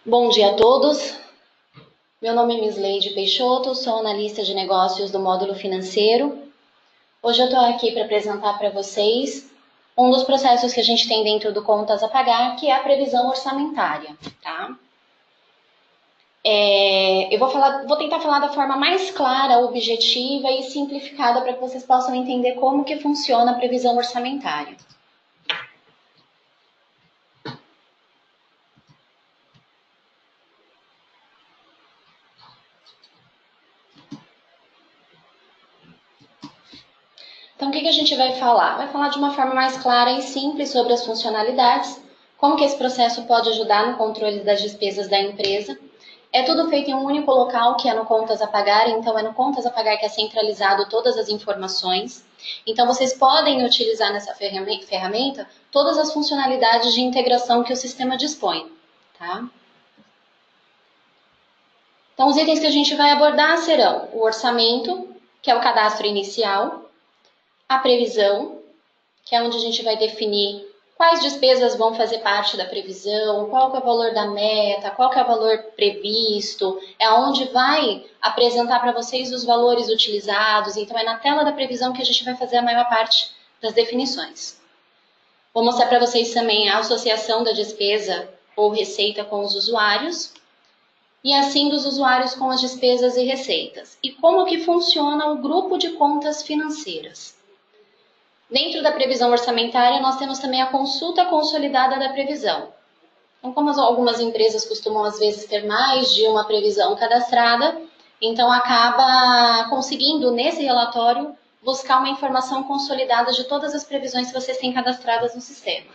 Bom dia a todos. Meu nome é Misleide Peixoto, sou analista de negócios do módulo financeiro. Hoje eu estou aqui para apresentar para vocês um dos processos que a gente tem dentro do Contas a Pagar, que é a previsão orçamentária, tá? Eu vou tentar falar da forma mais clara, objetiva e simplificada para que vocês possam entender como que funciona a previsão orçamentária. Então, o que a gente vai falar? Vai falar de uma forma mais clara e simples sobre as funcionalidades, como que esse processo pode ajudar no controle das despesas da empresa. É tudo feito em um único local, que é no Contas a Pagar, então é no Contas a Pagar que é centralizado todas as informações. Então, vocês podem utilizar nessa ferramenta todas as funcionalidades de integração que o sistema dispõe, tá? Então, os itens que a gente vai abordar serão o orçamento, que é o cadastro inicial, a previsão, que é onde a gente vai definir quais despesas vão fazer parte da previsão, qual que é o valor da meta, qual que é o valor previsto, é onde vai apresentar para vocês os valores utilizados, então é na tela da previsão que a gente vai fazer a maior parte das definições. Vou mostrar para vocês também a associação da despesa ou receita com os usuários, e assim dos usuários com as despesas e receitas, e como que funciona o grupo de contas financeiras. Dentro da previsão orçamentária, nós temos também a consulta consolidada da previsão. Então, como algumas empresas costumam, às vezes, ter mais de uma previsão cadastrada, então acaba conseguindo, nesse relatório, buscar uma informação consolidada de todas as previsões que vocês têm cadastradas no sistema.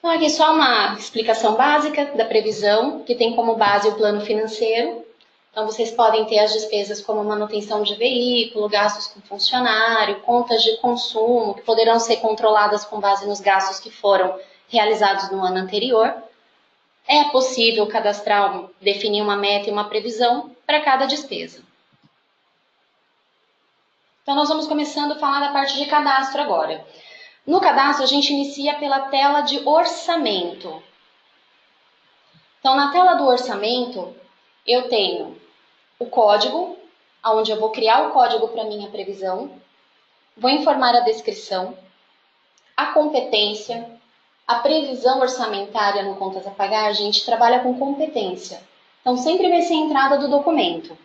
Então, aqui só uma explicação básica da previsão, que tem como base o plano financeiro. Então, vocês podem ter as despesas como manutenção de veículo, gastos com funcionário, contas de consumo, que poderão ser controladas com base nos gastos que foram realizados no ano anterior. É possível cadastrar, definir uma meta e uma previsão para cada despesa. Então, nós vamos começando a falar da parte de cadastro agora. No cadastro, a gente inicia pela tela de orçamento. Então, na tela do orçamento, eu tenho o código, onde eu vou criar o código para minha previsão, vou informar a descrição, a competência, a previsão orçamentária no Contas a Pagar, a gente trabalha com competência, então sempre vai ser a entrada do documento.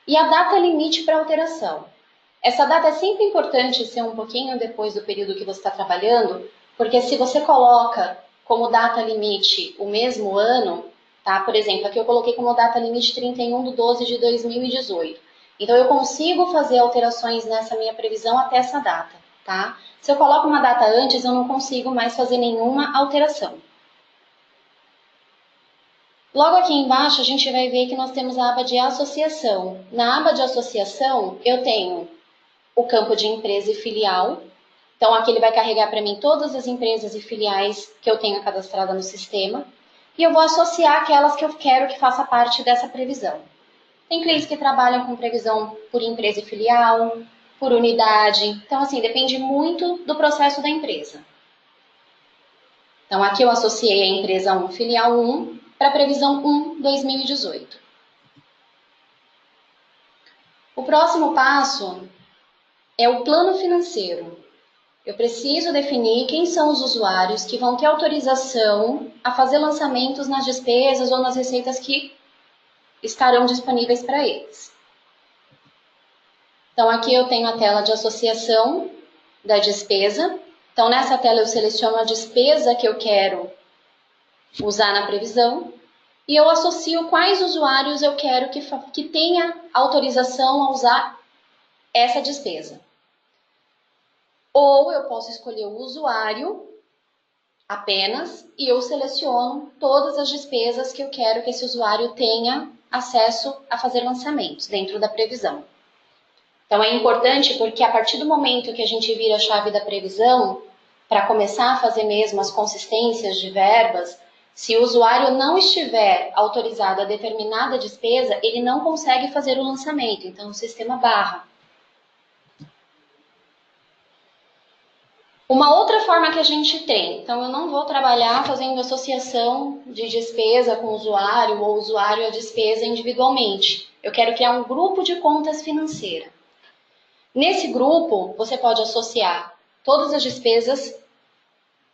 E a data limite para alteração. Essa data é sempre importante ser um pouquinho depois do período que você está trabalhando, porque se você coloca como data limite o mesmo ano, tá? Por exemplo, aqui eu coloquei como data limite 31/12/2018. Então, eu consigo fazer alterações nessa minha previsão até essa data, tá? Se eu coloco uma data antes, eu não consigo mais fazer nenhuma alteração. Logo aqui embaixo, a gente vai ver que nós temos a aba de associação. Na aba de associação, eu tenho o campo de empresa e filial. Então, aqui ele vai carregar para mim todas as empresas e filiais que eu tenho cadastrada no sistema. E eu vou associar aquelas que eu quero que faça parte dessa previsão. Tem clientes que trabalham com previsão por empresa e filial, por unidade. Então, assim, depende muito do processo da empresa. Então, aqui eu associei a empresa 1, filial 1, para a previsão 1/2018. O próximo passo é o plano financeiro. Eu preciso definir quem são os usuários que vão ter autorização a fazer lançamentos nas despesas ou nas receitas que estarão disponíveis para eles. Então, aqui eu tenho a tela de associação da despesa. Então, nessa tela eu seleciono a despesa que eu quero usar na previsão e eu associo quais usuários eu quero que tenha autorização a usar essa despesa. Ou eu posso escolher o usuário apenas e eu seleciono todas as despesas que eu quero que esse usuário tenha acesso a fazer lançamentos dentro da previsão. Então é importante porque a partir do momento que a gente vira a chave da previsão, para começar a fazer mesmo as consistências de verbas, se o usuário não estiver autorizado a determinada despesa, ele não consegue fazer o lançamento, então o sistema barra. Uma outra forma que a gente tem, então eu não vou trabalhar fazendo associação de despesa com o usuário ou usuário a despesa individualmente. Eu quero criar um grupo de contas financeiras. Nesse grupo, você pode associar todas as despesas,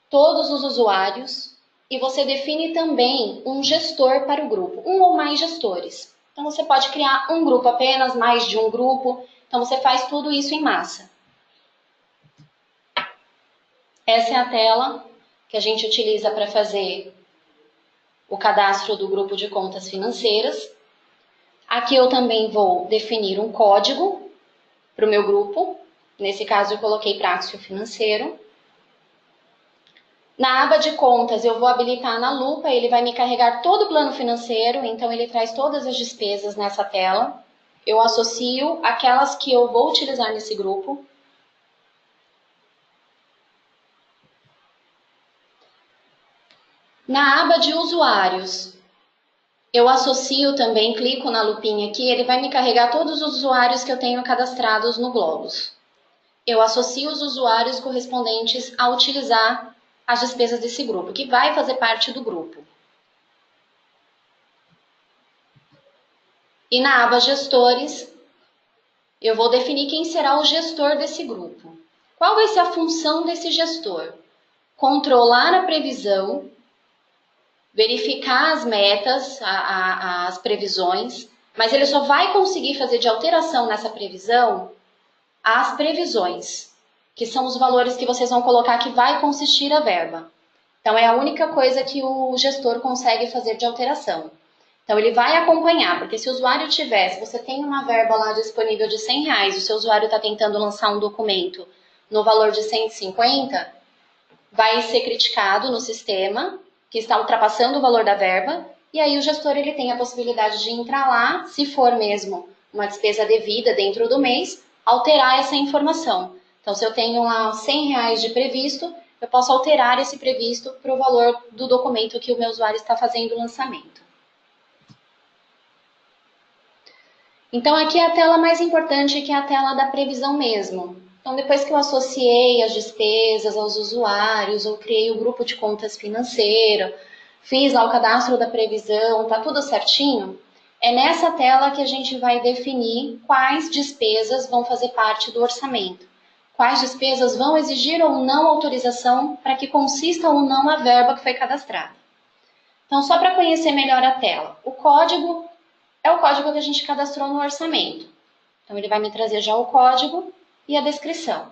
todos os usuários, e você define também um gestor para o grupo, um ou mais gestores. Então você pode criar um grupo apenas, mais de um grupo, então você faz tudo isso em massa. Essa é a tela que a gente utiliza para fazer o cadastro do grupo de contas financeiras. Aqui eu também vou definir um código para o meu grupo. Nesse caso eu coloquei Praxio Financeiro. Na aba de contas eu vou habilitar na lupa, ele vai me carregar todo o plano financeiro, então ele traz todas as despesas nessa tela. Eu associo aquelas que eu vou utilizar nesse grupo. Na aba de usuários, eu associo também, clico na lupinha aqui, ele vai me carregar todos os usuários que eu tenho cadastrados no Globos. Eu associo os usuários correspondentes a utilizar as despesas desse grupo, que vai fazer parte do grupo. E na aba Gestores, eu vou definir quem será o gestor desse grupo. Qual vai ser a função desse gestor? Controlar a previsão, verificar as metas, as previsões, mas ele só vai conseguir fazer de alteração nessa previsão as previsões, que são os valores que vocês vão colocar que vai consistir a verba. Então, é a única coisa que o gestor consegue fazer de alteração. Então, ele vai acompanhar, porque se o usuário tivesse, você tem uma verba lá disponível de R$100, o seu usuário está tentando lançar um documento no valor de 150, vai ser criticado no sistema, que está ultrapassando o valor da verba, e aí o gestor ele tem a possibilidade de entrar lá, se for mesmo uma despesa devida dentro do mês, alterar essa informação. Então, se eu tenho lá R$100 de previsto, eu posso alterar esse previsto para o valor do documento que o meu usuário está fazendo o lançamento. Então, aqui é a tela mais importante, que é a tela da previsão mesmo. Então, depois que eu associei as despesas aos usuários, eu criei o grupo de contas financeiro, fiz lá o cadastro da previsão, tá tudo certinho, é nessa tela que a gente vai definir quais despesas vão fazer parte do orçamento. Quais despesas vão exigir ou não autorização para que consista ou não a verba que foi cadastrada. Então, só para conhecer melhor a tela, o código é o código que a gente cadastrou no orçamento. Então, ele vai me trazer já o código e a descrição.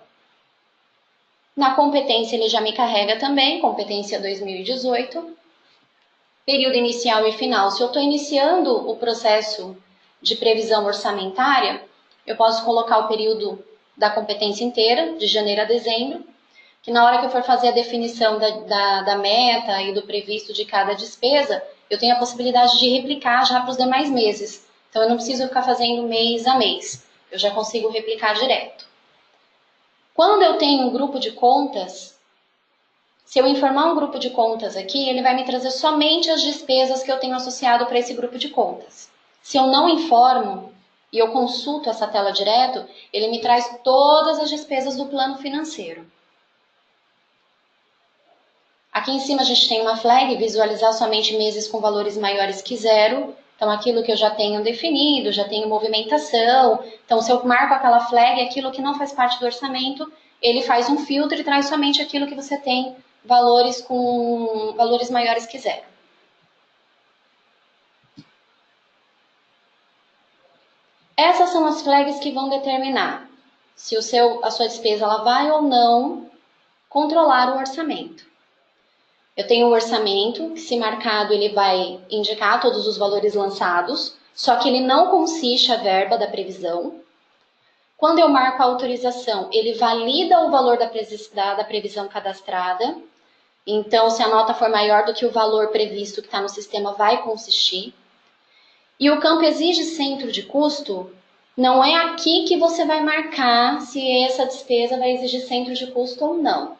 Na competência, ele já me carrega também, competência 2018. Período inicial e final. Se eu estou iniciando o processo de previsão orçamentária, eu posso colocar o período da competência inteira, de janeiro a dezembro, que na hora que eu for fazer a definição da meta e do previsto de cada despesa, eu tenho a possibilidade de replicar já para os demais meses. Então, eu não preciso ficar fazendo mês a mês. Eu já consigo replicar direto. Quando eu tenho um grupo de contas, se eu informar um grupo de contas aqui, ele vai me trazer somente as despesas que eu tenho associado para esse grupo de contas. Se eu não informo e eu consulto essa tela direto, ele me traz todas as despesas do plano financeiro. Aqui em cima a gente tem uma flag, visualizar somente meses com valores maiores que zero. Então, aquilo que eu já tenho definido, já tenho movimentação. Então, se eu marco aquela flag, aquilo que não faz parte do orçamento, ele faz um filtro e traz somente aquilo que você tem valores com valores maiores que zero. Essas são as flags que vão determinar se a sua despesa ela vai ou não controlar o orçamento. Eu tenho o orçamento, que se marcado ele vai indicar todos os valores lançados, só que ele não consiste a verba da previsão. Quando eu marco a autorização, ele valida o valor da previsão cadastrada. Então, se a nota for maior do que o valor previsto que está no sistema, vai consistir. E o campo exige centro de custo, não é aqui que você vai marcar se essa despesa vai exigir centro de custo ou não.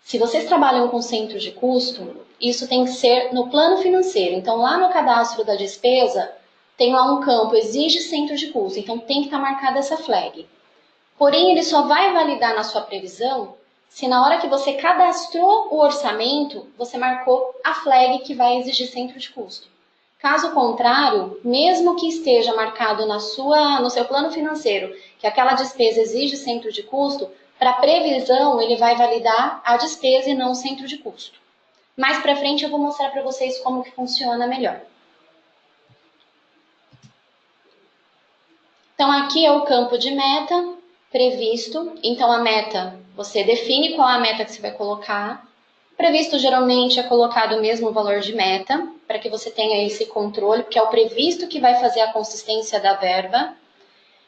Se vocês trabalham com centro de custo, isso tem que ser no plano financeiro. Então, lá no cadastro da despesa, tem lá um campo, exige centro de custo. Então, tem que estar marcada essa flag. Porém, ele só vai validar na sua previsão se na hora que você cadastrou o orçamento, você marcou a flag que vai exigir centro de custo. Caso contrário, mesmo que esteja marcado no seu plano financeiro que aquela despesa exige centro de custo, para previsão ele vai validar a despesa e não o centro de custo. Mais para frente eu vou mostrar para vocês como que funciona melhor. Então aqui é o campo de meta previsto. Então a meta, você define qual é a meta que você vai colocar. Previsto geralmente é colocado o mesmo valor de meta, para que você tenha esse controle, porque é o previsto que vai fazer a consistência da verba.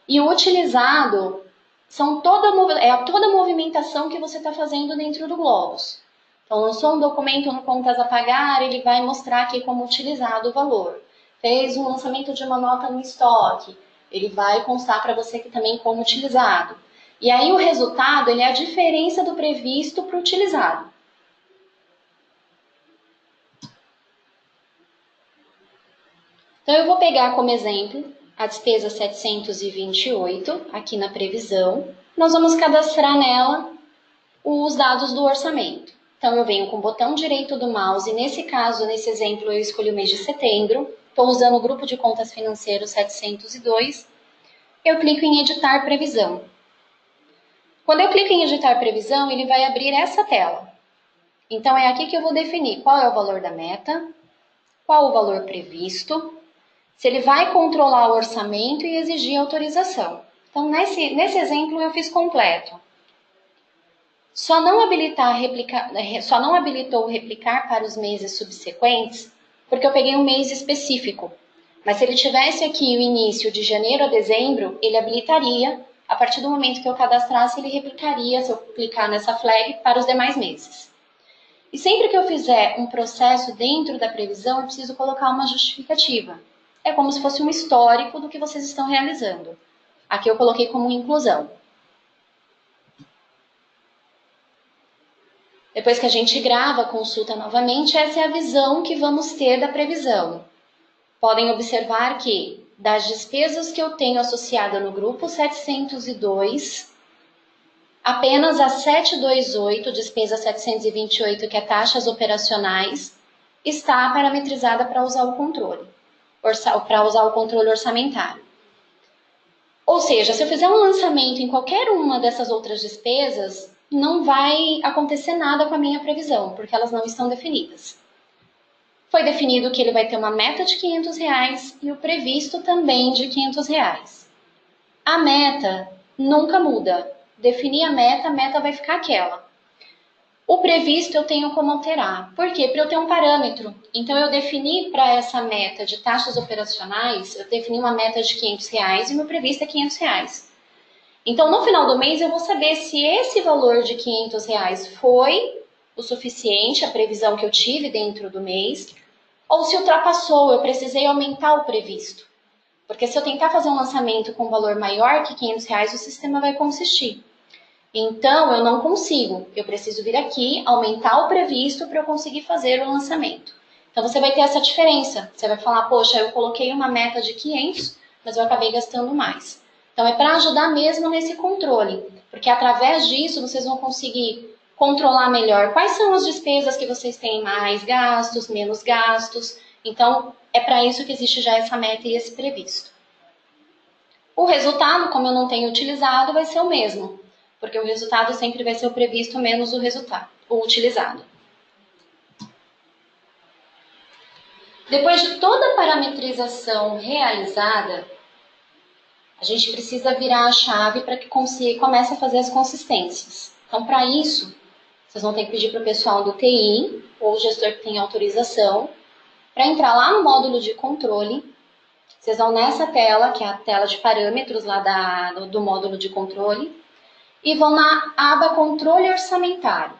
E o utilizado é toda a movimentação que você está fazendo dentro do Globos. Então, lançou um documento no Contas a Pagar, ele vai mostrar aqui como utilizado o valor. Fez um lançamento de uma nota no estoque, ele vai constar para você que também como utilizado. E aí o resultado ele é a diferença do previsto para o utilizado. Então, eu vou pegar como exemplo a despesa 728, aqui na previsão. Nós vamos cadastrar nela os dados do orçamento. Então, eu venho com o botão direito do mouse. Nesse caso, nesse exemplo, eu escolhi o mês de setembro. Estou usando o grupo de contas financeiro 702. Eu clico em editar previsão. Quando eu clico em editar previsão, ele vai abrir essa tela. Então, é aqui que eu vou definir qual é o valor da meta, qual o valor previsto, se ele vai controlar o orçamento e exigir autorização. Então, nesse exemplo, eu fiz completo. Só não habilitou replicar para os meses subsequentes, porque eu peguei um mês específico. Mas se ele tivesse aqui o início de janeiro a dezembro, ele habilitaria. A partir do momento que eu cadastrasse, ele replicaria, se eu clicar nessa flag, para os demais meses. E sempre que eu fizer um processo dentro da previsão, eu preciso colocar uma justificativa. É como se fosse um histórico do que vocês estão realizando. Aqui eu coloquei como inclusão. Depois que a gente grava, consulta novamente, essa é a visão que vamos ter da previsão. Podem observar que, das despesas que eu tenho associada no grupo 702, apenas a 728, despesa 728, que é taxas operacionais, está parametrizada para usar o controle. Para usar o controle orçamentário. Ou seja, se eu fizer um lançamento em qualquer uma dessas outras despesas, não vai acontecer nada com a minha previsão, porque elas não estão definidas. Foi definido que ele vai ter uma meta de R$500 e o previsto também de R$500. A meta nunca muda. Definir a meta vai ficar aquela. O previsto eu tenho como alterar. Por quê? Para eu ter um parâmetro. Então, eu defini para essa meta de taxas operacionais, eu defini uma meta de R$500 e meu previsto é R$500. Então, no final do mês, eu vou saber se esse valor de R$500 foi o suficiente, a previsão que eu tive dentro do mês, ou se ultrapassou, eu precisei aumentar o previsto. Porque se eu tentar fazer um lançamento com um valor maior que R$500, o sistema vai consistir. Então, eu não consigo. Eu preciso vir aqui, aumentar o previsto para eu conseguir fazer o lançamento. Então, você vai ter essa diferença. Você vai falar, poxa, eu coloquei uma meta de 500, mas eu acabei gastando mais. Então, é para ajudar mesmo nesse controle. Porque através disso, vocês vão conseguir controlar melhor quais são as despesas que vocês têm mais gastos, menos gastos. Então, é para isso que existe já essa meta e esse previsto. O resultado, como eu não tenho utilizado, vai ser o mesmo. Porque o resultado sempre vai ser o previsto menos o utilizado. Depois de toda a parametrização realizada, a gente precisa virar a chave para que comece a fazer as consistências. Então, para isso, vocês vão ter que pedir para o pessoal do TI, ou o gestor que tem autorização, para entrar lá no módulo de controle. Vocês vão nessa tela, que é a tela de parâmetros lá do módulo de controle, e vão na aba Controle Orçamentário.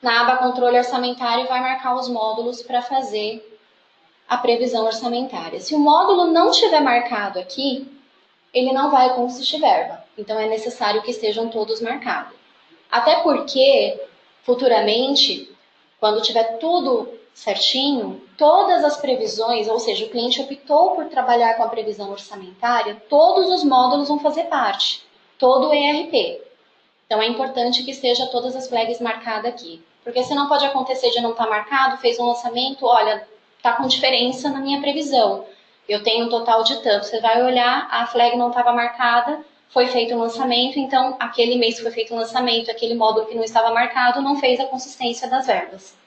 Na aba Controle Orçamentário vai marcar os módulos para fazer a previsão orçamentária. Se o módulo não estiver marcado aqui, ele não vai consistir verba. Então é necessário que estejam todos marcados. Até porque, futuramente, quando tiver tudo certinho, todas as previsões, ou seja, o cliente optou por trabalhar com a previsão orçamentária, todos os módulos vão fazer parte. Todo o ERP. Então é importante que esteja todas as flags marcadas aqui. Porque senão pode acontecer de não estar marcado, fez um lançamento, olha, está com diferença na minha previsão. Eu tenho um total de tanto. Você vai olhar, a flag não estava marcada, foi feito um lançamento, então aquele mês que foi feito um lançamento, aquele módulo que não estava marcado, não fez a consistência das verbas.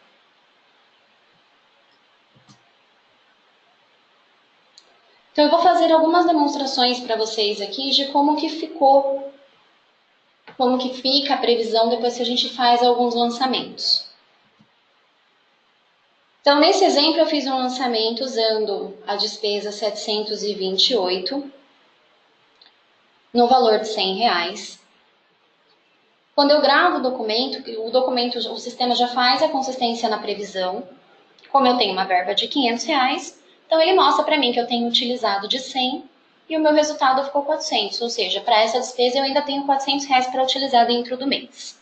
Então eu vou fazer algumas demonstrações para vocês aqui de como que ficou, como que fica a previsão depois que a gente faz alguns lançamentos. Então, nesse exemplo, eu fiz um lançamento usando a despesa 728, no valor de R$100. Quando eu gravo o sistema já faz a consistência na previsão. Como eu tenho uma verba de R$500, então ele mostra para mim que eu tenho utilizado de 100 e o meu resultado ficou 400, ou seja, para essa despesa eu ainda tenho R$400 para utilizar dentro do mês.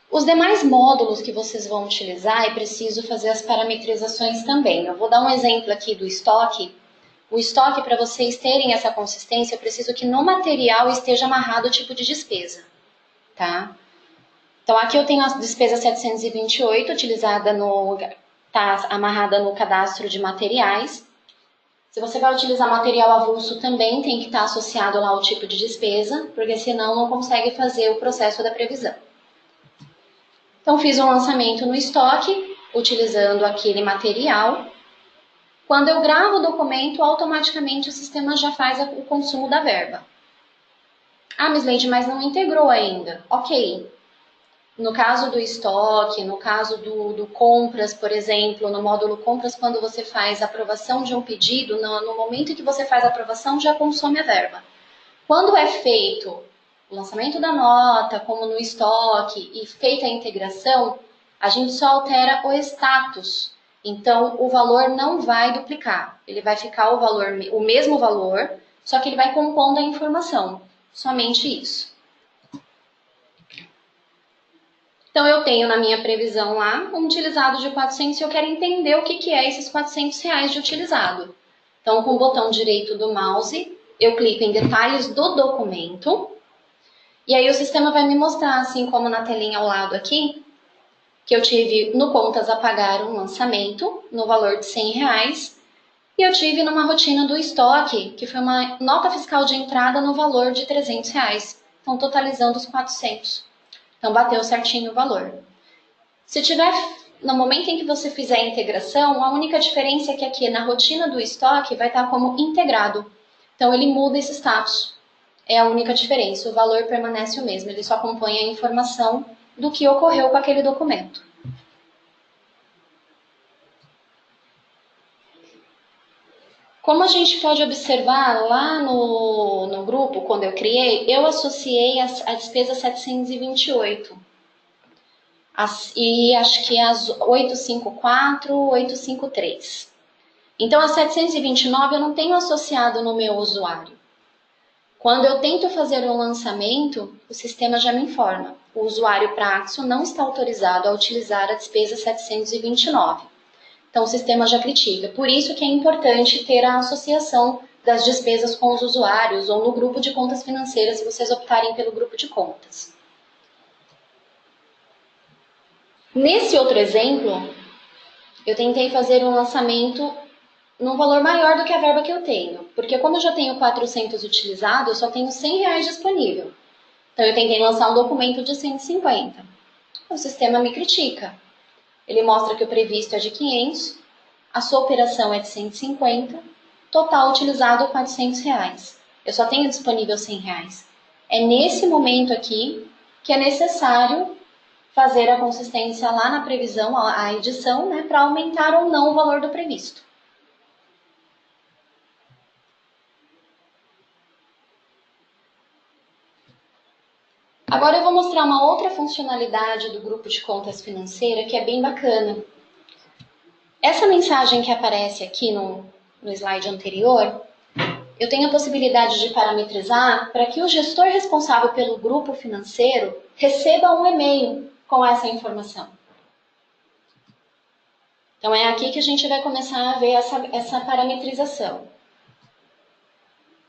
Os demais módulos que vocês vão utilizar, é preciso fazer as parametrizações também. Eu vou dar um exemplo aqui do estoque. O estoque, para vocês terem essa consistência, eu preciso que no material esteja amarrado o tipo de despesa, tá? Então, aqui eu tenho a despesa 728, tá amarrada no cadastro de materiais. Se você vai utilizar material avulso, também tem que estar associado lá ao tipo de despesa, porque senão não consegue fazer o processo da previsão. Então, fiz um lançamento no estoque, utilizando aquele material. Quando eu gravo o documento, automaticamente o sistema já faz o consumo da verba. Ah, Miss Leide, mas não integrou ainda. Ok. No caso do estoque, no caso do compras, por exemplo, no módulo compras, quando você faz a aprovação de um pedido, no momento em que você faz a aprovação, já consome a verba. Quando é feito o lançamento da nota, como no estoque, e feita a integração, a gente só altera o status. Então, o valor não vai duplicar. Ele vai ficar o mesmo valor, só que ele vai compondo a informação. Somente isso. Então, eu tenho na minha previsão lá um utilizado de 400 e eu quero entender o que é esses R$400 de utilizado. Então, com o botão direito do mouse, eu clico em detalhes do documento. E aí o sistema vai me mostrar, assim como na telinha ao lado aqui, que eu tive no contas a pagar um lançamento no valor de R$100 e eu tive numa rotina do estoque, que foi uma nota fiscal de entrada no valor de R$300. Então, totalizando os 400. Então, bateu certinho o valor. Se tiver, no momento em que você fizer a integração, a única diferença é que aqui na rotina do estoque vai estar como integrado. Então, ele muda esse status. É a única diferença, o valor permanece o mesmo, ele só acompanha a informação do que ocorreu com aquele documento. Como a gente pode observar lá no grupo, quando eu criei, eu associei a despesa 728. E acho que as 854, 853. Então, a 729 eu não tenho associado no meu usuário. Quando eu tento fazer um lançamento, o sistema já me informa. O usuário Praxo não está autorizado a utilizar a despesa 729. Então, o sistema já critica. Por isso que é importante ter a associação das despesas com os usuários ou no grupo de contas financeiras, se vocês optarem pelo grupo de contas. Nesse outro exemplo, eu tentei fazer um lançamento num valor maior do que a verba que eu tenho. Porque como eu já tenho 400 utilizado, eu só tenho R$100 disponível. Então, eu tentei lançar um documento de 150. O sistema me critica. Ele mostra que o previsto é de 500, a sua operação é de 150, total utilizado R$400. Eu só tenho disponível R$100. É nesse momento aqui que é necessário fazer a consistência lá na previsão, a edição, né, para aumentar ou não o valor do previsto. Agora eu vou mostrar uma outra funcionalidade do grupo de contas financeira que é bem bacana. Essa mensagem que aparece aqui no slide anterior, eu tenho a possibilidade de parametrizar para que o gestor responsável pelo grupo financeiro receba um e-mail com essa informação. Então é aqui que a gente vai começar a ver essa parametrização.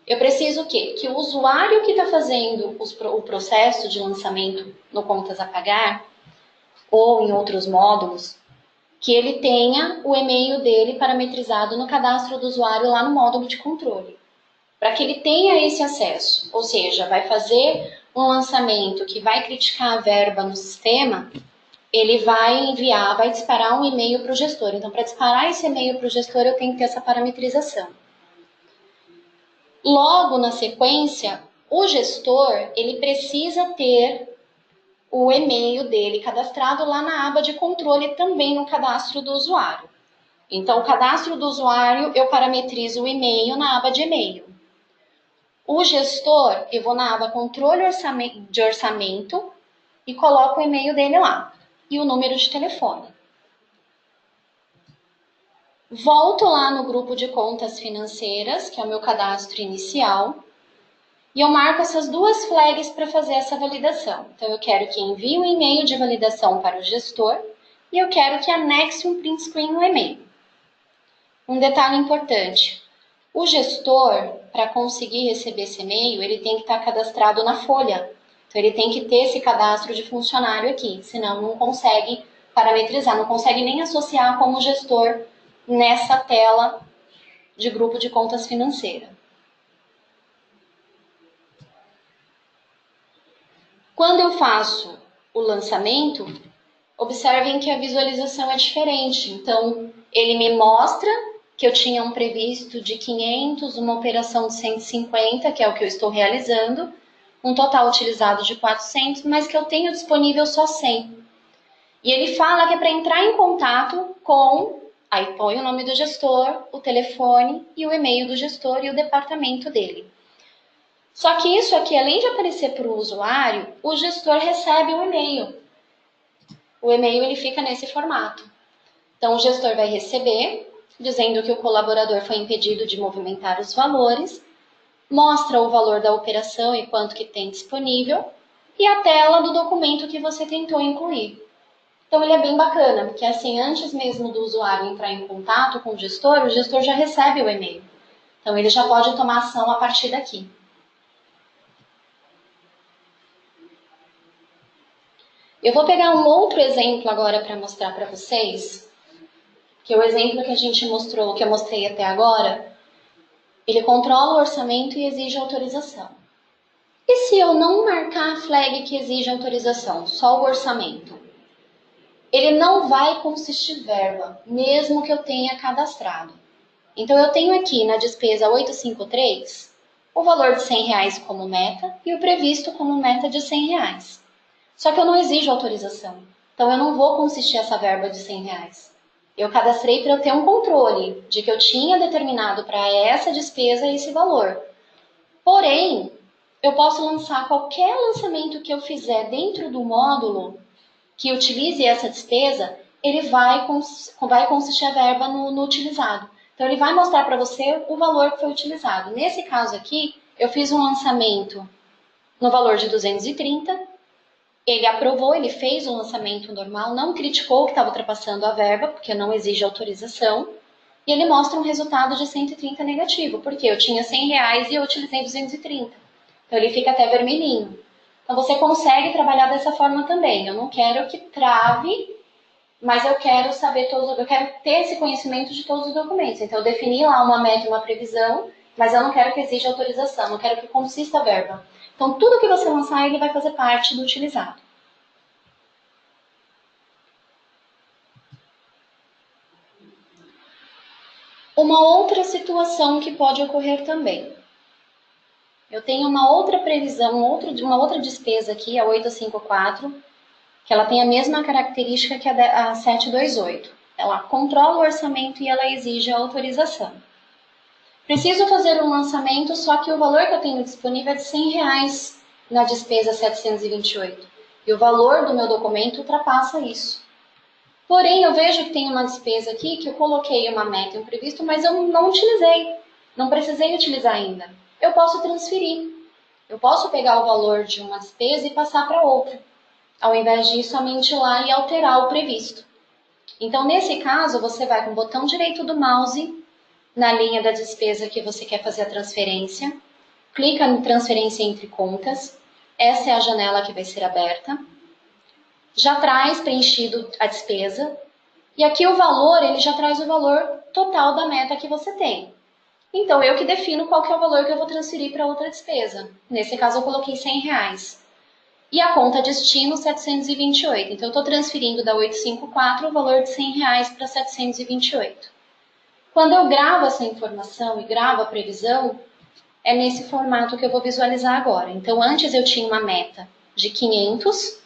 Eu preciso o quê? Que o usuário que está fazendo o processo de lançamento no Contas a Pagar, ou em outros módulos, que ele tenha o e-mail dele parametrizado no cadastro do usuário lá no módulo de controle, para que ele tenha esse acesso. Ou seja, vai fazer um lançamento que vai criticar a verba no sistema, ele vai enviar, vai disparar um e-mail para o gestor. Então, para disparar esse e-mail para o gestor, eu tenho que ter essa parametrização. Logo na sequência, o gestor ele precisa ter o e-mail dele cadastrado lá na aba de controle, também no cadastro do usuário. Então, o cadastro do usuário, eu parametrizo o e-mail na aba de e-mail. O gestor, eu vou na aba controle de orçamento e coloco o e-mail dele lá e o número de telefone. Volto lá no grupo de contas financeiras, que é o meu cadastro inicial, e eu marco essas duas flags para fazer essa validação. Então, eu quero que envie um e-mail de validação para o gestor e eu quero que anexe um print screen no e-mail. Um detalhe importante, o gestor, para conseguir receber esse e-mail, ele tem que estar cadastrado na folha. Então, ele tem que ter esse cadastro de funcionário aqui, senão não consegue parametrizar, não consegue nem associar como gestor nessa tela de grupo de contas financeira. Quando eu faço o lançamento, observem que a visualização é diferente. Então, ele me mostra que eu tinha um previsto de 500, uma operação de 150, que é o que eu estou realizando, um total utilizado de 400, mas que eu tenho disponível só 100. E ele fala que é para entrar em contato com, aí põe o nome do gestor, o telefone e o e-mail do gestor e o departamento dele. Só que isso aqui, além de aparecer para o usuário, o gestor recebe um e-mail. O e-mail ele fica nesse formato. Então, o gestor vai receber, dizendo que o colaborador foi impedido de movimentar os valores, mostra o valor da operação e quanto que tem disponível, e a tela do documento que você tentou incluir. Então, ele é bem bacana, porque assim, antes mesmo do usuário entrar em contato com o gestor já recebe o e-mail. Então, ele já pode tomar ação a partir daqui. Eu vou pegar um outro exemplo agora para mostrar para vocês, que é o exemplo que a gente mostrou, que eu mostrei até agora. Ele controla o orçamento e exige autorização. E se eu não marcar a flag que exige autorização, só o orçamento? Ele não vai consistir verba, mesmo que eu tenha cadastrado. Então, eu tenho aqui na despesa 853 o valor de R$100 como meta e o previsto como meta de R$100. Só que eu não exijo autorização. Então, eu não vou consistir essa verba de R$100. Eu cadastrei para eu ter um controle de que eu tinha determinado para essa despesa esse valor. Porém, eu posso lançar qualquer lançamento que eu fizer dentro do módulo que utilize essa despesa, ele vai consistir a verba no utilizado. Então, ele vai mostrar para você o valor que foi utilizado. Nesse caso aqui, eu fiz um lançamento no valor de 230. Ele aprovou, ele fez o lançamento normal, não criticou que estava ultrapassando a verba, porque não exige autorização, e ele mostra um resultado de 130 negativo, porque eu tinha R$100 e eu utilizei 230. Então, ele fica até vermelhinho. Então, você consegue trabalhar dessa forma também. Eu não quero que trave, mas eu quero saber eu quero ter esse conhecimento de todos os documentos. Então, eu defini lá uma meta e uma previsão, mas eu não quero que exija autorização, não quero que consista a verba. Então, tudo que você lançar, ele vai fazer parte do utilizado. Uma outra situação que pode ocorrer também. Eu tenho uma outra previsão, uma outra despesa aqui, a 854, que ela tem a mesma característica que a 728. Ela controla o orçamento e ela exige a autorização. Preciso fazer um lançamento, só que o valor que eu tenho disponível é de R$100 na despesa 728. E o valor do meu documento ultrapassa isso. Porém, eu vejo que tem uma despesa aqui que eu coloquei uma meta e um previsto, mas eu não utilizei. Não precisei utilizar ainda. Eu posso transferir. Eu posso pegar o valor de uma despesa e passar para outra, ao invés de ir somente lá e alterar o previsto. Então, nesse caso, você vai com o botão direito do mouse na linha da despesa que você quer fazer a transferência. clica em transferência entre contas, essa é a janela que vai ser aberta, já traz preenchido a despesa, e aqui o valor, ele já traz o valor total da meta que você tem. Então, eu que defino qual que é o valor que eu vou transferir para outra despesa. Nesse caso, eu coloquei R$100. E a conta destino, 728. Então, eu estou transferindo da 854 o valor de R$100 para 728. Quando eu gravo essa informação e gravo a previsão, é nesse formato que eu vou visualizar agora. Então, antes eu tinha uma meta de 500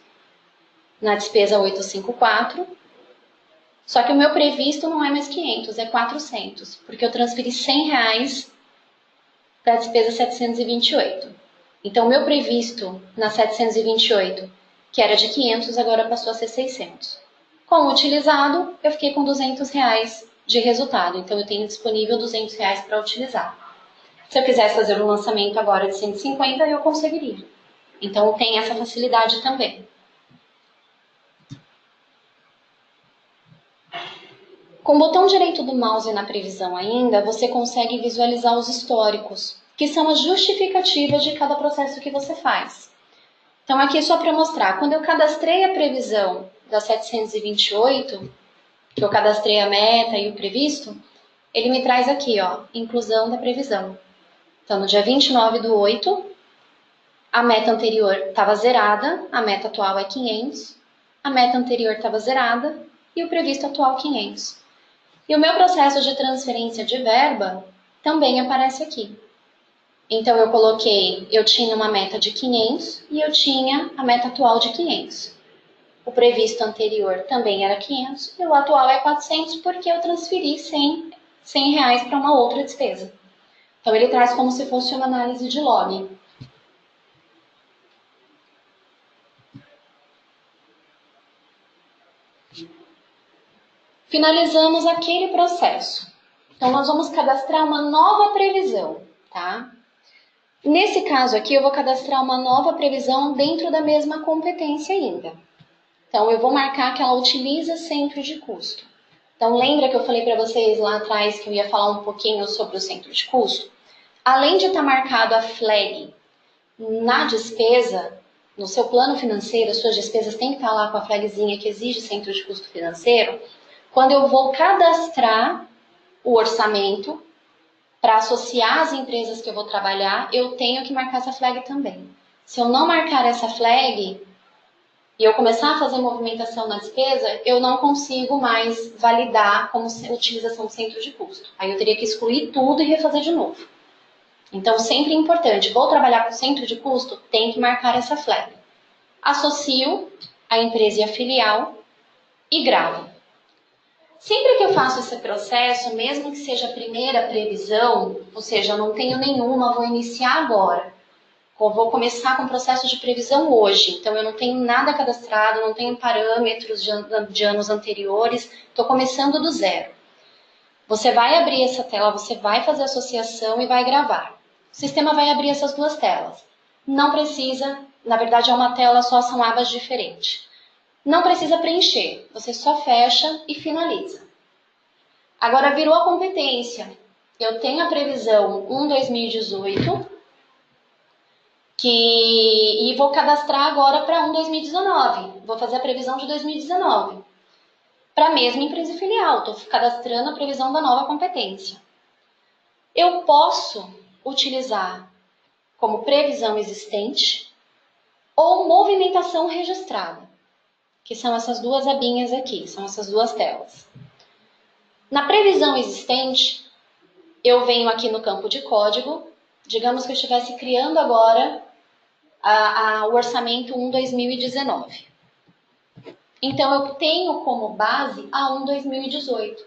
na despesa 854, só que o meu previsto não é mais 500, é 400, porque eu transferi R$100 para a despesa 728. Então, o meu previsto na 728, que era de 500, agora passou a ser 600. Com o utilizado, eu fiquei com R$200 de resultado. Então, eu tenho disponível R$200 para utilizar. Se eu quisesse fazer um lançamento agora de 150, eu conseguiria. Então, tem essa facilidade também. Com o botão direito do mouse na previsão ainda, você consegue visualizar os históricos, que são as justificativas de cada processo que você faz. Então, aqui só para mostrar, quando eu cadastrei a previsão da 728, que eu cadastrei a meta e o previsto, ele me traz aqui, ó, inclusão da previsão. Então, no dia 29/8, a meta anterior estava zerada, a meta atual é 500, a meta anterior estava zerada e o previsto atual 500. E o meu processo de transferência de verba também aparece aqui. Então, eu tinha uma meta de 500 e eu tinha a meta atual de 500. O previsto anterior também era 500 e o atual é 400 porque eu transferi R$100 para uma outra despesa. Então, ele traz como se fosse uma análise de log. Finalizamos aquele processo. Então, nós vamos cadastrar uma nova previsão, tá? Nesse caso aqui, eu vou cadastrar uma nova previsão dentro da mesma competência ainda. Então, eu vou marcar que ela utiliza centro de custo. Então, lembra que eu falei para vocês lá atrás que eu ia falar um pouquinho sobre o centro de custo? Além de estar marcado a flag na despesa, no seu plano financeiro, as suas despesas têm que estar lá com a flagzinha que exige centro de custo financeiro. Quando eu vou cadastrar o orçamento para associar as empresas que eu vou trabalhar, eu tenho que marcar essa flag também. Se eu não marcar essa flag e eu começar a fazer movimentação na despesa, eu não consigo mais validar como utilização de centro de custo. Aí eu teria que excluir tudo e refazer de novo. Então, sempre é importante, vou trabalhar com centro de custo, tem que marcar essa flag. Associo a empresa e a filial e gravo. Sempre que eu faço esse processo, mesmo que seja a primeira previsão, ou seja, eu não tenho nenhuma, vou iniciar agora. Eu vou começar com o processo de previsão hoje, então eu não tenho nada cadastrado, não tenho parâmetros de anos anteriores, estou começando do zero. Você vai abrir essa tela, você vai fazer a associação e vai gravar. O sistema vai abrir essas duas telas. Não precisa, na verdade é uma tela só, são abas diferentes. Não precisa preencher, você só fecha e finaliza. Agora virou a competência. Eu tenho a previsão 1/2018 e vou cadastrar agora para 1/2019. Vou fazer a previsão de 2019. Para a mesma empresa filial, estou cadastrando a previsão da nova competência. Eu posso utilizar como previsão existente ou movimentação registrada, que são essas duas abinhas aqui, são essas duas telas. Na previsão existente, eu venho aqui no campo de código, digamos que eu estivesse criando agora o orçamento 1/2019. Então, eu tenho como base a 1/2018.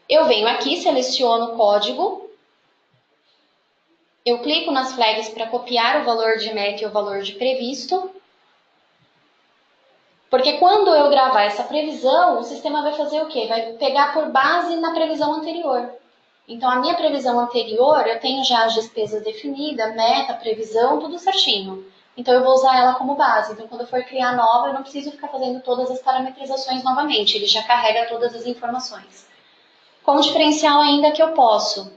Eu venho aqui, seleciono o código, eu clico nas flags para copiar o valor de meta e o valor de previsto, porque quando eu gravar essa previsão, o sistema vai fazer o quê? Vai pegar por base na previsão anterior. Então, a minha previsão anterior, eu tenho já as despesas definidas, meta, previsão, tudo certinho. Então, eu vou usar ela como base. Então, quando eu for criar nova, eu não preciso ficar fazendo todas as parametrizações novamente. Ele já carrega todas as informações. Com o diferencial ainda que eu posso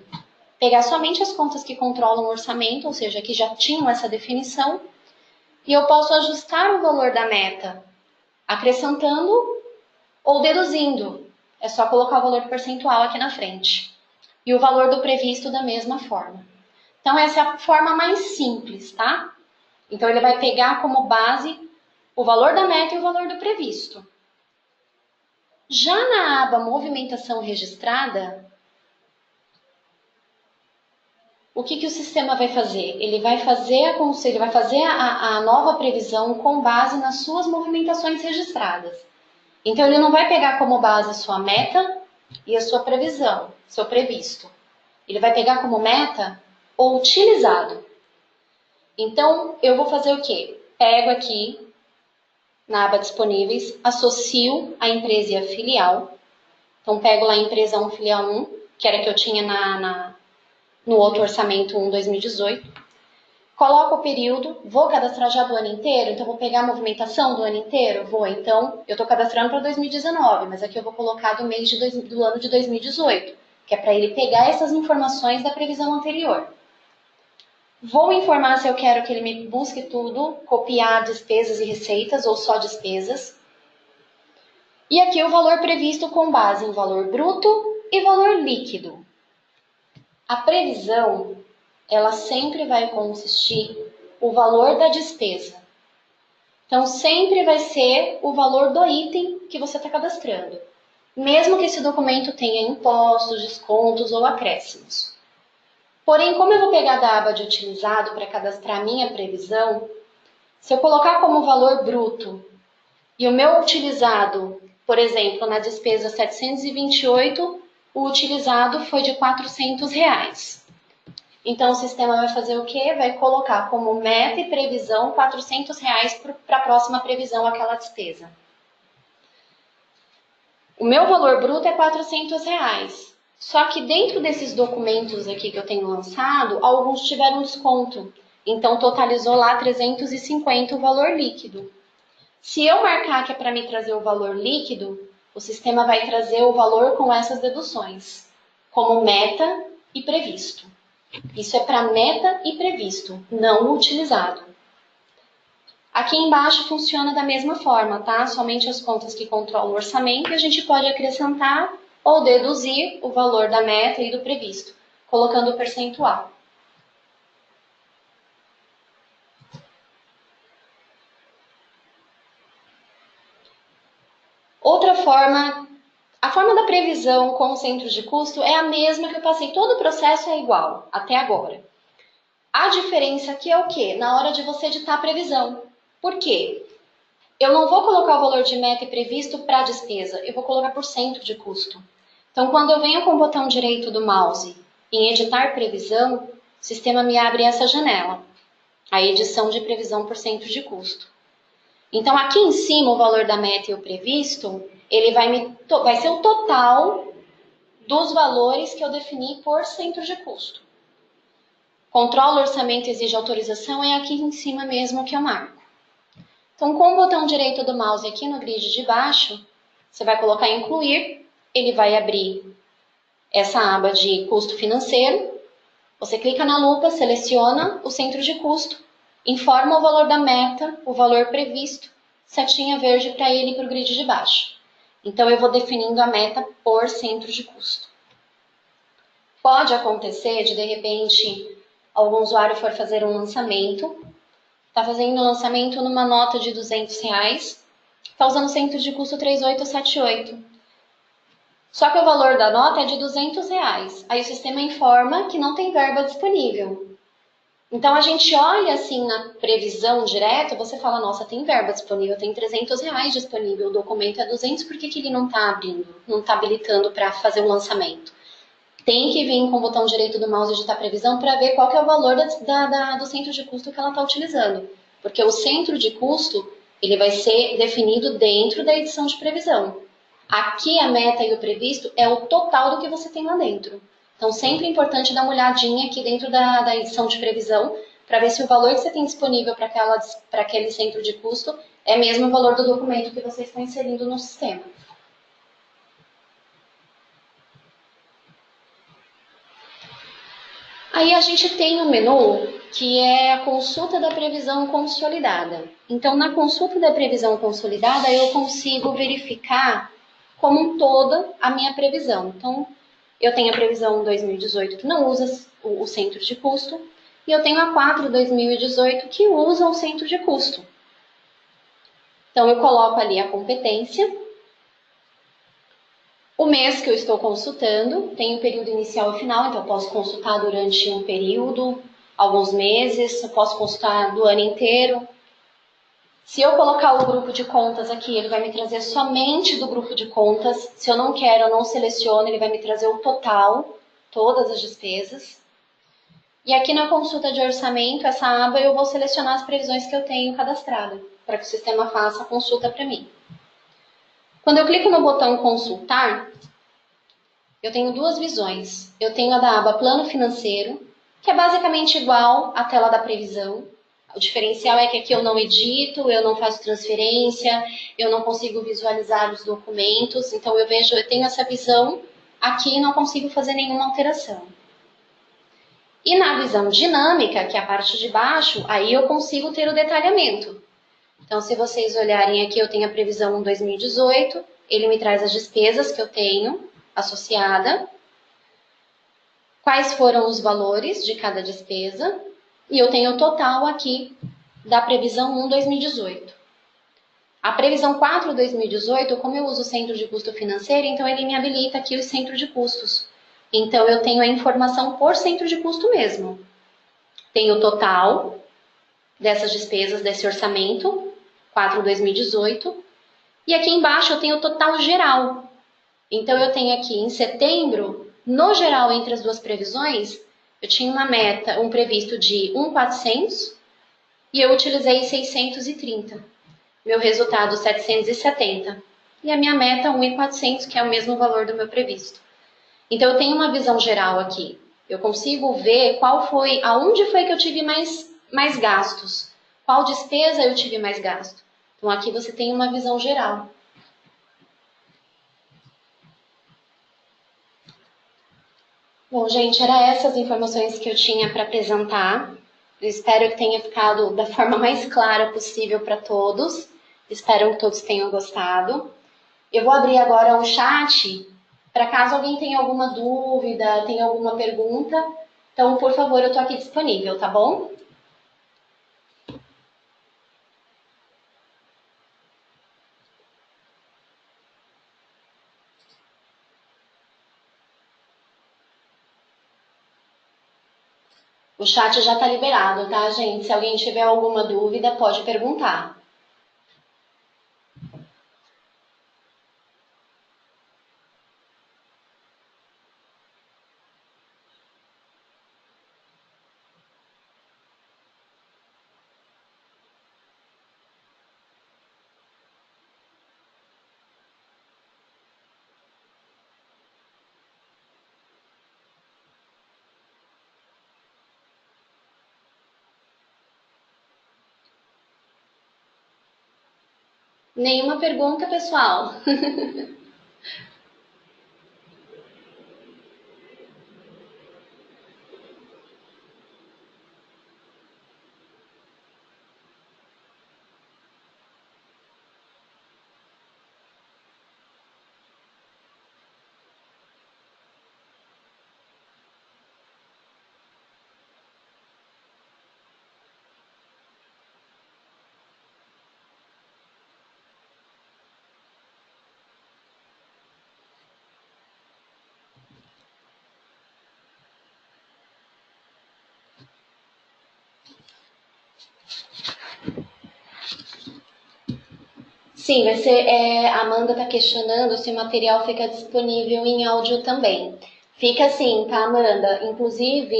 pegar somente as contas que controlam o orçamento, ou seja, que já tinham essa definição, e eu posso ajustar o valor da meta acrescentando ou deduzindo. É só colocar o valor percentual aqui na frente. E o valor do previsto da mesma forma. Então, essa é a forma mais simples, tá? Então, ele vai pegar como base o valor da meta e o valor do previsto. Já na aba Movimentação Registrada, o que o sistema vai fazer? Ele vai fazer a nova previsão com base nas suas movimentações registradas. Então, ele não vai pegar como base a sua meta e a sua previsão, seu previsto. Ele vai pegar como meta o utilizado. Então, eu vou fazer o quê? Pego aqui, na aba Disponíveis, associo a empresa e a filial. Então, pego lá a empresa 1, filial 1, que era que eu tinha no outro orçamento 1 2018. Coloco o período, vou cadastrar já do ano inteiro, então vou pegar a movimentação do ano inteiro? Vou, então, eu estou cadastrando para 2019, mas aqui eu vou colocar do ano de 2018, que é para ele pegar essas informações da previsão anterior. Vou informar se eu quero que ele me busque tudo, copiar despesas e receitas ou só despesas. E aqui o valor previsto com base em valor bruto e valor líquido. A previsão, ela sempre vai consistir o valor da despesa. Então, sempre vai ser o valor do item que você está cadastrando, mesmo que esse documento tenha impostos, descontos ou acréscimos. Porém, como eu vou pegar da aba de utilizado para cadastrar a minha previsão, se eu colocar como valor bruto e o meu utilizado, por exemplo, na despesa 728, o utilizado foi de R$400. Então, o sistema vai fazer o quê? Vai colocar como meta e previsão R$400 para a próxima previsão aquela despesa. O meu valor bruto é R$400. Só que dentro desses documentos aqui que eu tenho lançado, alguns tiveram desconto. Então, totalizou lá 350 o valor líquido. Se eu marcar que é para me trazer o valor líquido, o sistema vai trazer o valor com essas deduções, como meta e previsto. Isso é para meta e previsto, não utilizado. Aqui embaixo funciona da mesma forma, tá? Somente as contas que controlam o orçamento e a gente pode acrescentar ou deduzir o valor da meta e do previsto, colocando o percentual. Outra forma, a forma da previsão com o centro de custo é a mesma que eu passei, todo o processo é igual até agora. A diferença aqui é o quê? Na hora de você editar a previsão. Por quê? Eu não vou colocar o valor de meta e previsto para a despesa, eu vou colocar por centro de custo. Então, quando eu venho com o botão direito do mouse em editar previsão, o sistema me abre essa janela, a edição de previsão por centro de custo. Então, aqui em cima, o valor da meta e o previsto, ele vai ser o total dos valores que eu defini por centro de custo. Controla orçamento e exige autorização é aqui em cima mesmo que eu marco. Então, com o botão direito do mouse aqui no grid de baixo, você vai colocar incluir, ele vai abrir essa aba de custo financeiro. Você clica na lupa, seleciona o centro de custo, informa o valor da meta, o valor previsto, setinha verde para ele e para o grid de baixo. Então, eu vou definindo a meta por centro de custo. Pode acontecer de repente, algum usuário for fazer um lançamento, está fazendo um lançamento numa nota de R$200, está usando o centro de custo 3878. Só que o valor da nota é de R$200. Aí o sistema informa que não tem verba disponível. Então, a gente olha assim na previsão direto, você fala, nossa, tem verba disponível, tem R$300 disponível, o documento é 200, por que ele não está abrindo, não está habilitando para fazer o lançamento? Tem que vir com o botão direito do mouse editar previsão para ver qual que é o valor do centro de custo que ela está utilizando. Porque o centro de custo, ele vai ser definido dentro da edição de previsão. Aqui a meta e o previsto é o total do que você tem lá dentro. Então, sempre é importante dar uma olhadinha aqui dentro da edição de previsão para ver se o valor que você tem disponível para aquele centro de custo é mesmo o valor do documento que você está inserindo no sistema. Aí a gente tem um menu que é a consulta da previsão consolidada. Então, na consulta da previsão consolidada, eu consigo verificar como um todo a minha previsão. Então, eu tenho a previsão 2018 que não usa o centro de custo, e eu tenho a 4 2018 que usa o centro de custo. Então, eu coloco ali a competência, o mês que eu estou consultando, tem o período inicial e final, então eu posso consultar durante um período, alguns meses, eu posso consultar do ano inteiro. Se eu colocar o grupo de contas aqui, ele vai me trazer somente do grupo de contas. Se eu não quero, eu não seleciono, ele vai me trazer o total, todas as despesas. E aqui na consulta de orçamento, essa aba, eu vou selecionar as previsões que eu tenho cadastrada, para que o sistema faça a consulta para mim. Quando eu clico no botão consultar, eu tenho duas visões. Eu tenho a da aba plano financeiro, que é basicamente igual à tela da previsão. O diferencial é que aqui eu não edito, eu não faço transferência, eu não consigo visualizar os documentos. Então eu tenho essa visão aqui e não consigo fazer nenhuma alteração. E na visão dinâmica, que é a parte de baixo, aí eu consigo ter o detalhamento. Então, se vocês olharem aqui, eu tenho a previsão 2018, ele me traz as despesas que eu tenho associada, quais foram os valores de cada despesa, e eu tenho o total aqui da previsão 1 2018. A previsão 4 2018, como eu uso o centro de custo financeiro, então ele me habilita aqui os centros de custos. Então eu tenho a informação por centro de custo mesmo. Tenho o total dessas despesas, desse orçamento, 4 2018, e aqui embaixo eu tenho o total geral. Então eu tenho aqui em setembro, no geral entre as duas previsões, eu tinha uma meta, um previsto de 1.400 e eu utilizei 630. Meu resultado 770. E a minha meta 1.400, que é o mesmo valor do meu previsto. Então eu tenho uma visão geral aqui. Eu consigo ver aonde foi que eu tive mais gastos. Qual despesa eu tive mais gasto. Então aqui você tem uma visão geral. Bom, gente, eram essas informações que eu tinha para apresentar. Eu espero que tenha ficado da forma mais clara possível para todos. Espero que todos tenham gostado. Eu vou abrir agora o chat para caso alguém tenha alguma dúvida, tenha alguma pergunta. Então, por favor, eu estou aqui disponível, tá bom? O chat já está liberado, tá, gente? Se alguém tiver alguma dúvida, pode perguntar. Nenhuma pergunta, pessoal? Sim, vai ser. A Amanda está questionando se o material fica disponível em áudio também. Fica sim, tá, Amanda? Inclusive,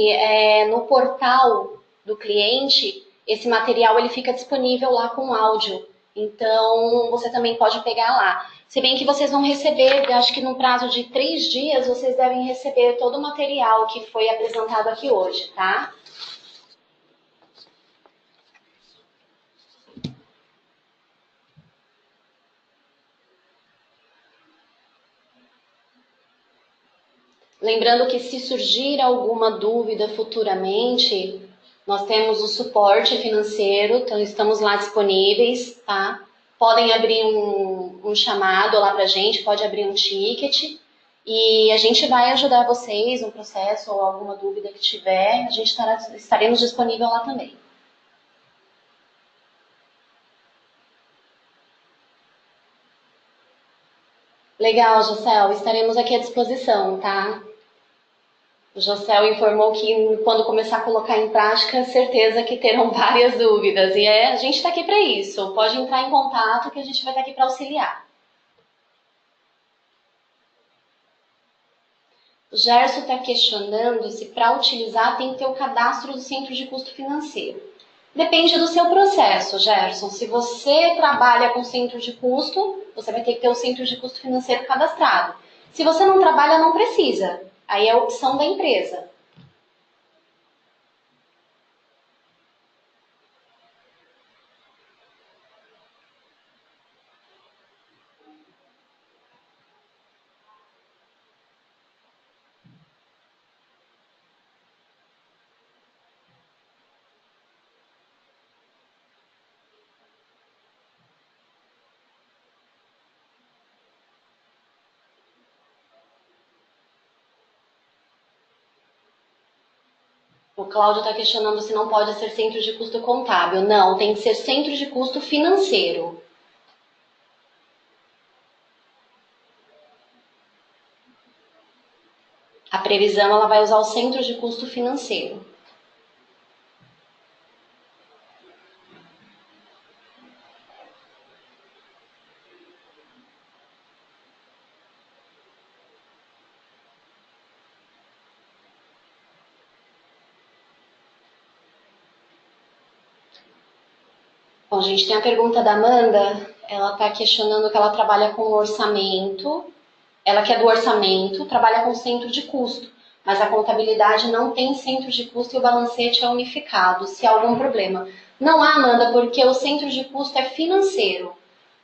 no portal do cliente, esse material ele fica disponível lá com áudio. Então, você também pode pegar lá. Se bem que vocês vão receber, acho que no prazo de 3 dias, vocês devem receber todo o material que foi apresentado aqui hoje, tá? Lembrando que se surgir alguma dúvida futuramente, nós temos o suporte financeiro, então estamos lá disponíveis, tá? Podem abrir um chamado lá pra gente, pode abrir um ticket e a gente vai ajudar vocês no processo ou alguma dúvida que tiver, a gente estaremos disponível lá também. Legal, Jocel, estaremos aqui à disposição, tá? O Jocel informou que quando começar a colocar em prática, certeza que terão várias dúvidas. E a gente está aqui para isso. Pode entrar em contato que a gente vai estar aqui para auxiliar. O Gerson está questionando se para utilizar tem que ter o cadastro do centro de custo financeiro. Depende do seu processo, Gerson. Se você trabalha com centro de custo, você vai ter que ter o centro de custo financeiro cadastrado. Se você não trabalha, não precisa. Aí é a opção da empresa. O Cláudio está questionando se não pode ser centro de custo contábil. Não, tem que ser centro de custo financeiro. A previsão ela vai usar o centro de custo financeiro. Bom, a gente tem a pergunta da Amanda. Ela está questionando que ela trabalha com orçamento. Ela que é do orçamento, trabalha com centro de custo. Mas a contabilidade não tem centro de custo e o balancete é unificado. Se há algum problema. Não há, Amanda, porque o centro de custo é financeiro.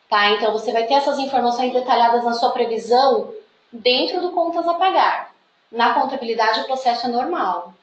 Tá? Então você vai ter essas informações detalhadas na sua previsão dentro do contas a pagar. Na contabilidade o processo é normal.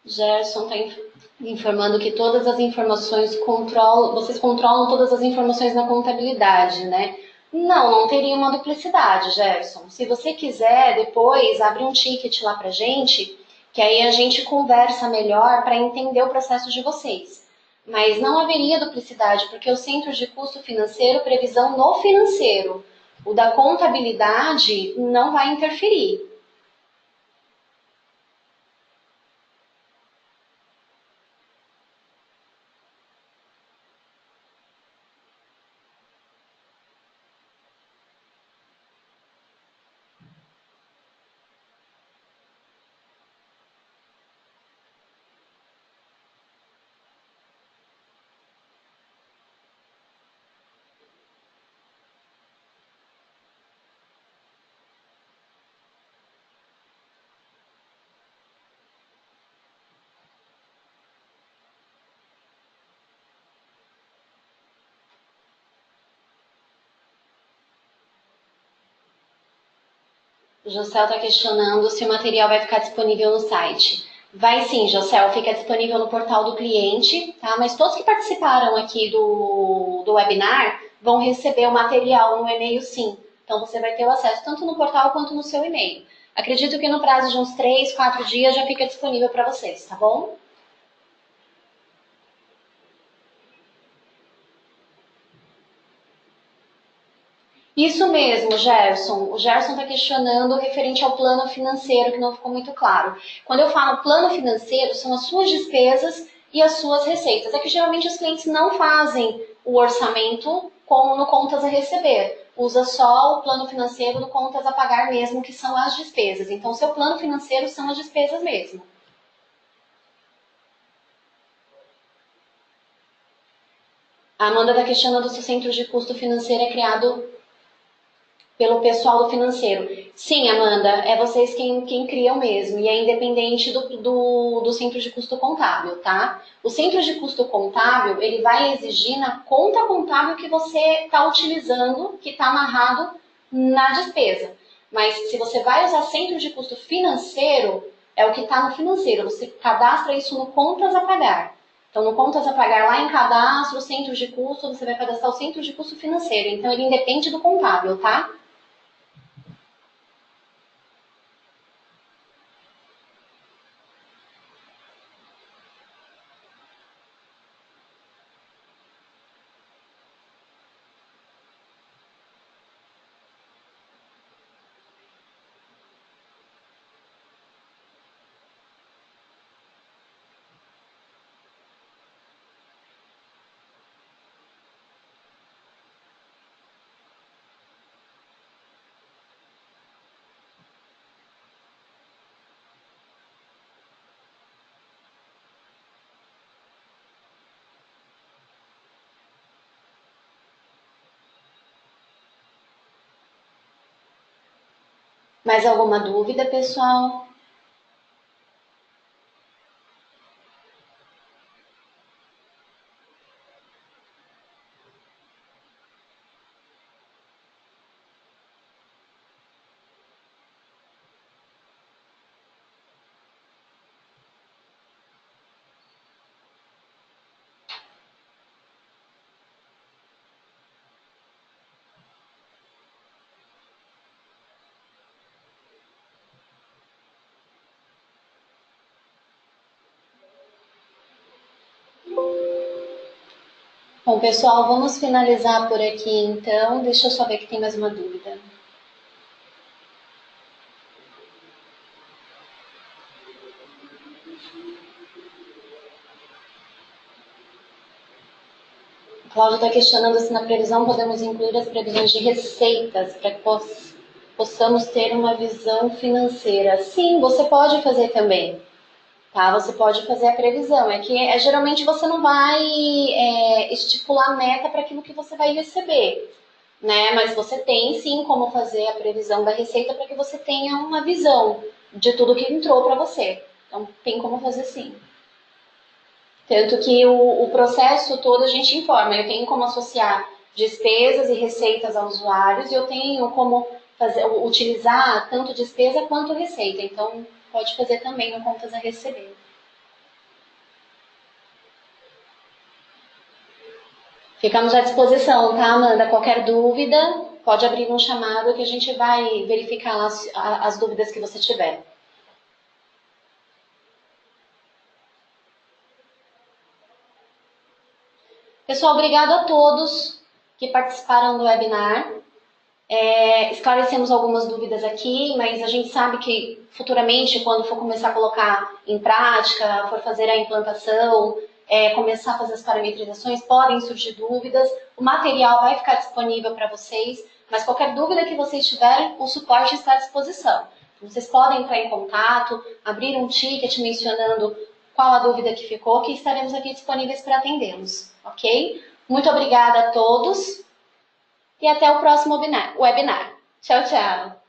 Gerson está informando que todas as informações vocês controlam todas as informações na contabilidade, né? Não, não teria uma duplicidade, Gerson. Se você quiser, depois abre um ticket lá pra gente, que aí a gente conversa melhor para entender o processo de vocês. Mas não haveria duplicidade, porque o centro de custo financeiro, previsão no financeiro. O da contabilidade não vai interferir. O Jocel está questionando se o material vai ficar disponível no site. Vai sim, Jocel, fica disponível no portal do cliente, tá? Mas todos que participaram aqui do webinar vão receber o material no e-mail sim. Então você vai ter o acesso tanto no portal quanto no seu e-mail. Acredito que no prazo de uns 3, 4 dias já fica disponível para vocês, tá bom? Isso mesmo, Gerson. O Gerson está questionando referente ao plano financeiro, que não ficou muito claro. Quando eu falo plano financeiro, são as suas despesas e as suas receitas. É que geralmente os clientes não fazem o orçamento no contas a receber. usa só o plano financeiro do contas a pagar mesmo, que são as despesas. Então, o seu plano financeiro são as despesas mesmo. A Amanda está questionando se o centro de custo financeiro é criado pelo pessoal do financeiro. Sim, Amanda, é vocês quem criam mesmo, e é independente do centro de custo contábil, tá? O centro de custo contábil, ele vai exigir na conta contábil que você está utilizando, que está amarrado na despesa. Mas se você vai usar centro de custo financeiro, é o que está no financeiro, você cadastra isso no contas a pagar. Então, no contas a pagar, lá em cadastro, centro de custo, você vai cadastrar o centro de custo financeiro. Então, ele independe do contábil, tá? Mais alguma dúvida, pessoal? Bom, pessoal, vamos finalizar por aqui então. Deixa eu só ver que tem mais uma dúvida. O Cláudio está questionando se na previsão podemos incluir as previsões de receitas para que possamos ter uma visão financeira. Sim, você pode fazer também. Tá? Você pode fazer a previsão. É que geralmente você não vai estipular meta para aquilo que você vai receber, né? Mas você tem sim como fazer a previsão da receita para que você tenha uma visão de tudo que entrou para você. Então tem como fazer sim. Tanto que o processo todo a gente informa. Eu tenho como associar despesas e receitas aos usuários e eu tenho como utilizar tanto despesa quanto receita. Então pode fazer também no contas a receber. Ficamos à disposição, tá, Amanda? Qualquer dúvida, pode abrir um chamado que a gente vai verificar as dúvidas que você tiver. Pessoal, obrigado a todos que participaram do webinar. Esclarecemos algumas dúvidas aqui, mas a gente sabe que futuramente, quando for começar a colocar em prática, for fazer a implantação, começar a fazer as parametrizações, podem surgir dúvidas. O material vai ficar disponível para vocês, mas qualquer dúvida que vocês tiverem, o suporte está à disposição. Vocês podem entrar em contato, abrir um ticket mencionando qual a dúvida que ficou, que estaremos aqui disponíveis para atendê-los, ok? Muito obrigada a todos e até o próximo webinar. Tchau, tchau!